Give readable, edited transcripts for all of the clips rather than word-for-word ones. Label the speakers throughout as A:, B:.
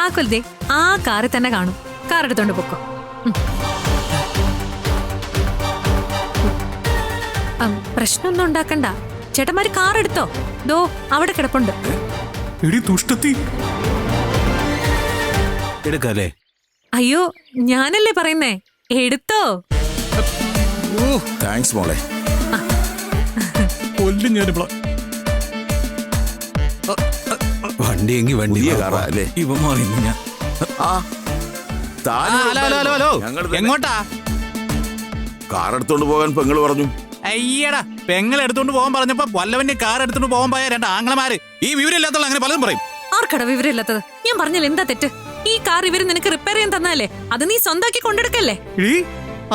A: താക്കോൽ ദേ ആ കാറിൽ തന്നെ കാണും. കാർ എടുത്തോണ്ട് പൊക്കോ. പ്രശ്നമൊന്നും ഉണ്ടാക്കണ്ട. ചേട്ടന്മാര് കാർ എടുത്തോ. ദോ അവിടെ കിടപ്പുണ്ട്.
B: എടുക്കല്ലേ?
A: അയ്യോ ഞാനല്ലേ പറയുന്നേ, എടുത്തോ.
B: താങ്ക്സ് മോളെ. വണ്ടിയെങ്കി വണ്ടി
C: അല്ലേ?
B: ഇവ മാറി ഞാൻ. എങ്ങോട്ടാ?
C: കാർ എടുത്തോണ്ട് പോകാൻ പെങ്ങള് പറഞ്ഞു.
B: അയ്യടാ, പെങ്ങൾ എടുത്തോണ്ട് പോകാൻ പറഞ്ഞപ്പോ വല്ലവന്റെ കാർ എടുത്തോണ്ട് പോകാൻ പോയ രണ്ട് ആംഗ്ലമാര് ഈ വിവരം ഇല്ലാത്തുള്ള അങ്ങനെ പലതും പറയും.
A: ആർക്കട വിവരം ഇല്ലാത്തത്? ഞാൻ പറഞ്ഞില്ല എന്താ തെറ്റ്? ഈ കാർ ഇവര് നിനക്ക് റിപ്പയർ ചെയ്യാൻ തന്നല്ലേ, അത് നീ സ്വന്തമാക്കി കൊണ്ടെടുക്കല്ലേ?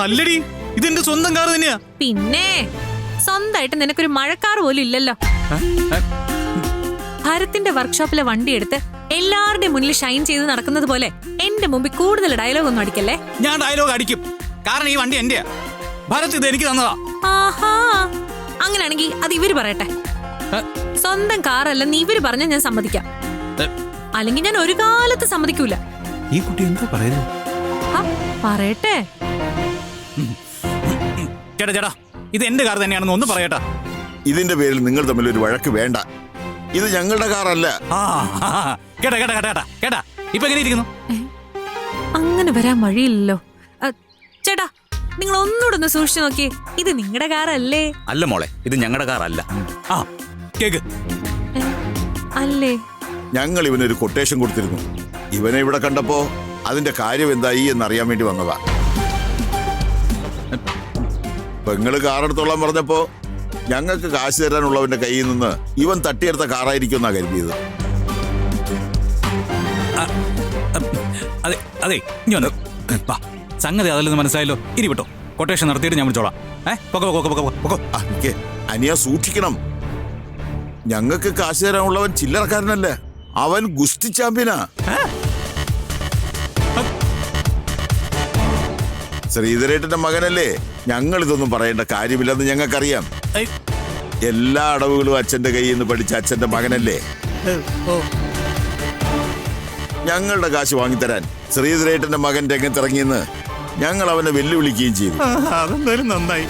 B: അല്ലടി, ഇതെന്റെ സ്വന്തം കാർ തന്നെയാ.
A: പിന്നെ സ്വന്തമായിട്ട് നിനക്കൊരു മഴക്കാർ പോലും ഇല്ലല്ലോ. ഭരത്തിന്റെ വർക്ക്ഷോപ്പിലെ വണ്ടി എടുത്ത് എല്ലാവരുടെയും മുന്നിൽ ഷൈൻ ചെയ്ത് നടക്കുന്നത് പോലെ എന്റെ മുമ്പിൽ കൂടുതൽ ഡയലോഗ് ഒന്നും അടിക്കല്ലേ.
B: ഞാൻ ഡയലോഗ് അടിക്കും, കാരണം ഈ വണ്ടി എന്റെയാ. ഭരത് ഇത് എനിക്ക് തന്നതാ.
A: ആഹാ, അങ്ങനെയാണെങ്കിൽ അത് ഇവര് പറയട്ടെ. സ്വന്തം കാറല്ലെന്ന് ഇവര് പറഞ്ഞ ഞാൻ സമ്മതിക്കാം, അല്ലെങ്കിൽ ഞാൻ ഒരു കാലത്ത് സമ്മതിക്കൂല.
B: ഈ കുട്ടി എന്താ പറയുന്നു?
A: പറയട്ടെ.
B: ചേട്ടാ ചേട്ടാ, ഇത് എന്റെ കാർ തന്നെയാണെന്ന് ഒന്ന് പറയട്ടാ.
C: ഇതിന്റെ പേരിൽ നിങ്ങൾ തമ്മിൽ ഒരു വഴക്ക് വേണ്ട. ഇത് ഞങ്ങളുടെ കാറല്ല.
B: കേട്ടാ കേട്ടാ കേട്ടാ കേട്ടാ കേട്ടാ, ഇപ്പൊ എങ്ങനെ ഇരിക്കുന്നു?
A: അങ്ങനെ വരാൻ വഴിയില്ലല്ലോ. ചേട്ടാ, നിങ്ങൾ ഒന്നുകൂടെ ഒന്ന് സൂക്ഷിച്ചു നോക്കിയേ. ഇത് നിങ്ങളുടെ കാറല്ലേ?
D: അല്ല മോളെ, ഇത് ഞങ്ങളുടെ കാറല്ല.
B: കേക്ക്
A: അല്ലേ?
C: ഞങ്ങൾ ഇവനൊരു കൊട്ടേഷൻ കൊടുത്തിരുന്നു. ഇവനെ ഇവിടെ കണ്ടപ്പോ അതിന്റെ കാര്യം എന്തായി എന്നറിയാൻ വേണ്ടി വന്നതാ. പെങ്ങള് കാറെടുത്തോളാൻ പറഞ്ഞപ്പോ ഞങ്ങൾക്ക് കാശ് തരാനുള്ളവന്റെ കയ്യിൽ നിന്ന് ഇവൻ തട്ടിയെടുത്ത കാറായിരിക്കും എന്നാ കരുതിയത്.
B: അതെ അതെ, ഇനി വന്നു. സംഗതി അതല്ലെന്ന് മനസ്സിലായല്ലോ. ഇനി വിട്ടോ, കൊട്ടേഷൻ നടത്തിയിട്ട് ഞാൻ വിളിച്ചോളാം.
C: അനിയ സൂക്ഷിക്കണം. ഞങ്ങൾക്ക് കാശ് തരാനുള്ളവൻ ചില്ലറക്കാരനല്ല, അവൻ ഗുസ്തി ചാമ്പ്യനാ. ശ്രീധരേട്ടന്റെ മകനല്ലേ. ഞങ്ങൾ ഇതൊന്നും പറയേണ്ട കാര്യമില്ലെന്ന് ഞങ്ങൾക്കറിയാം. എല്ലാ അടവുകളും അച്ഛന്റെ കയ്യിൽ നിന്ന് പഠിച്ച അച്ഛന്റെ മകനല്ലേ. ഞങ്ങളുടെ കാശ് വാങ്ങിത്തരാൻ ശ്രീധരേട്ടന്റെ മകൻ രംഗത്തിറങ്ങിയെന്ന് ഞങ്ങൾ അവനെ വെല്ലുവിളിക്കുകയും ചെയ്തു.
B: അതെന്തായാലും നന്നായി.